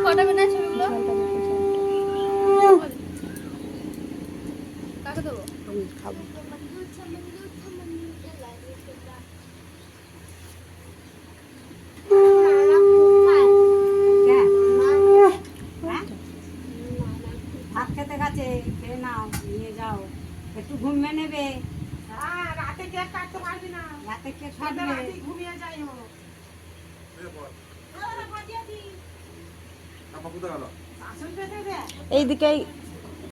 কটাবে না ছবিগুলো কাকে দেবো? আমি খাবো। ভাত খেতে গেছে, খেয়ে নাও, নিয়ে যাও, একটু ঘুমিয়ে নেবে। রাতে কেক কাটতে পারবি না, রাতে কেক খাবে, ঘুমিয়ে যাই এইদিকে